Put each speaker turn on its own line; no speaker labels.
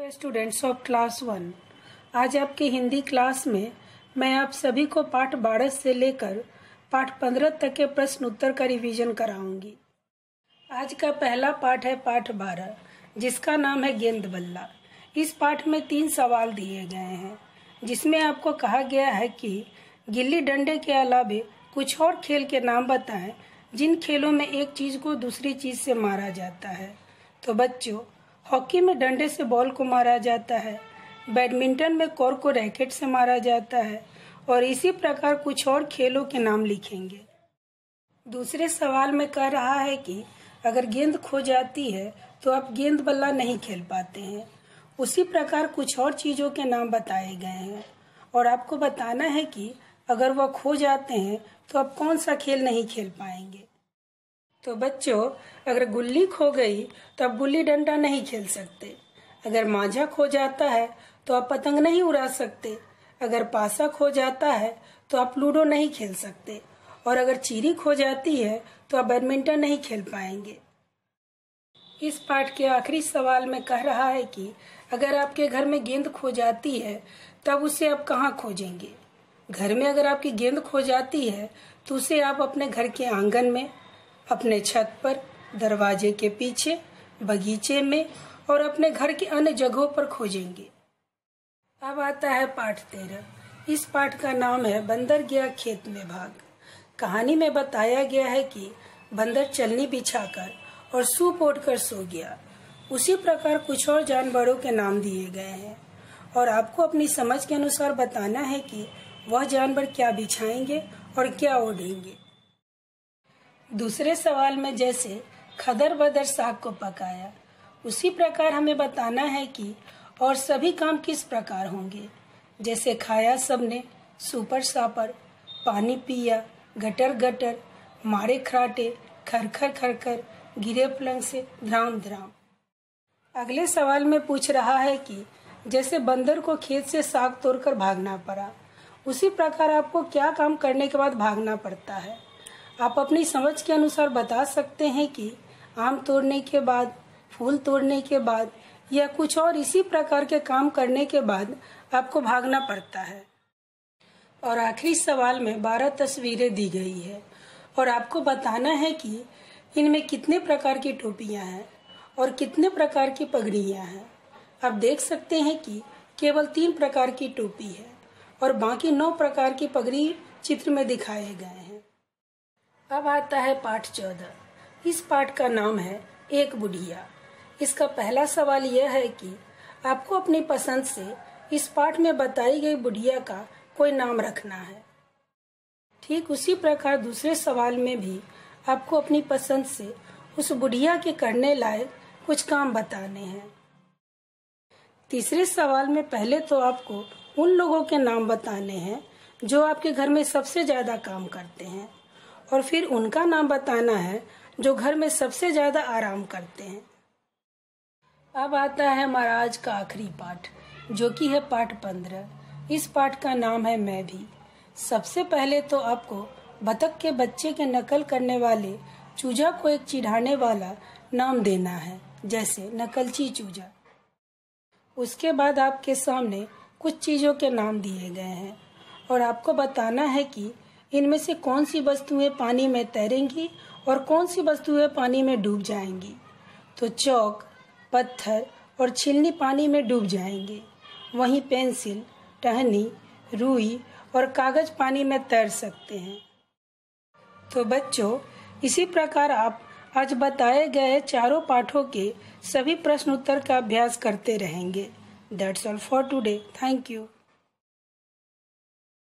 Hello students of class 1। आज आपके Hindi class में मैं आप सभी को पाठ 12 से लेकर पाठ 15 तक के प्रश्न उत्तर का रिवीजन कराऊंगी। आज का पहला पाठ है पाठ 12, जिसका नाम है गेंद बल्ला। इस पाठ में 3 सवाल दिए गए हैं, जिसमें आपको कहा गया है कि गिल्ली डंडे के अलावे कुछ और खेल के नाम बताएं जिन खेलों में एक चीज को दूसरी चीज से मारा जाता है। तो बच्चों, हॉकी में डंडे से बॉल को मारा जाता है, बैडमिंटन में कॉर्क को रैकेट से मारा जाता है और इसी प्रकार कुछ और खेलों के नाम लिखेंगे। दूसरे सवाल में कह रहा है कि अगर गेंद खो जाती है तो आप गेंद बल्ला नहीं खेल पाते हैं। उसी प्रकार कुछ और चीजों के नाम बताए गए हैं और आपको बताना है कि अगर वह खो जाते हैं तो आप कौन सा खेल नहीं खेल पाएंगे। तो बच्चों, अगर गुल्ली खो गई तो आप गुल्ली डंडा नहीं खेल सकते। अगर मांझा खो जाता है तो आप पतंग नहीं उड़ा सकते। अगर पासा खो जाता है तो आप लूडो नहीं खेल सकते और अगर चीरी खो जाती है तो आप बैडमिंटन नहीं खेल पाएंगे। इस पाठ के आखिरी सवाल में कह रहा है कि अगर आपके घर में गेंद खो जाती है तब उसे आप कहाँ खोजेंगे। घर में अगर आपकी गेंद खो जाती है तो उसे आप अपने घर के आंगन में, अपने छत पर, दरवाजे के पीछे, बगीचे में और अपने घर के अन्य जगहों पर खोजेंगे। अब आता है पाठ 13। इस पाठ का नाम है बंदर गया खेत में भाग। कहानी में बताया गया है कि बंदर चलनी बिछाकर और सूप ओढ़कर सो गया। उसी प्रकार कुछ और जानवरों के नाम दिए गए हैं और आपको अपनी समझ के अनुसार बताना है कि वह जानवर क्या बिछाएंगे और क्या ओढ़ेंगे। दूसरे सवाल में जैसे खदर बदर साग को पकाया, उसी प्रकार हमें बताना है कि और सभी काम किस प्रकार होंगे। जैसे खाया सबने, सुपर सापर, पानी पिया, गटर गटर, मारे खराटे, खरखर खरखर, गिरे पलंग से, ध्राम ध्राम। अगले सवाल में पूछ रहा है कि जैसे बंदर को खेत से साग तोड़कर भागना पड़ा, उसी प्रकार आपको क्या काम करने के बाद भागना पड़ता है। आप अपनी समझ के अनुसार बता सकते हैं कि आम तोड़ने के बाद, फूल तोड़ने के बाद या कुछ और इसी प्रकार के काम करने के बाद आपको भागना पड़ता है। और आखिरी सवाल में 12 तस्वीरें दी गई है और आपको बताना है कि इनमें कितने प्रकार की टोपियां हैं और कितने प्रकार की पगड़ियां हैं। आप देख सकते हैं कि केवल 3 प्रकार की टोपी है और बाकी 9 प्रकार की पगड़ी चित्र में दिखाए गए हैं। अब आता है पाठ 14। इस पाठ का नाम है एक बुढ़िया। इसका पहला सवाल यह है कि आपको अपनी पसंद से इस पाठ में बताई गई बुढ़िया का कोई नाम रखना है। ठीक उसी प्रकार दूसरे सवाल में भी आपको अपनी पसंद से उस बुढ़िया के करने लायक कुछ काम बताने हैं। तीसरे सवाल में पहले तो आपको उन लोगों के नाम बताने हैं जो आपके घर में सबसे ज्यादा काम करते हैं और फिर उनका नाम बताना है जो घर में सबसे ज्यादा आराम करते हैं। अब आता है हमारा आज का आखिरी पाठ, जो कि है पाठ 15। इस पाठ का नाम है मैं भी। सबसे पहले तो आपको बतख के बच्चे के नकल करने वाले चूजा को एक चिढ़ाने वाला नाम देना है, जैसे नकलची चूजा। उसके बाद आपके सामने कुछ चीजों के नाम दिए गए हैं और आपको बताना है कि इनमें से कौन सी वस्तुएं पानी में तैरेंगी और कौन सी वस्तुएं पानी में डूब जाएंगी। तो चौक, पत्थर और छिलनी पानी में डूब जाएंगे, वहीं पेंसिल, टहनी, रुई और कागज पानी में तैर सकते हैं। तो बच्चों, इसी प्रकार आप आज बताए गए चारों पाठों के सभी प्रश्न उत्तर का अभ्यास करते रहेंगे। That's all for today. Thank you.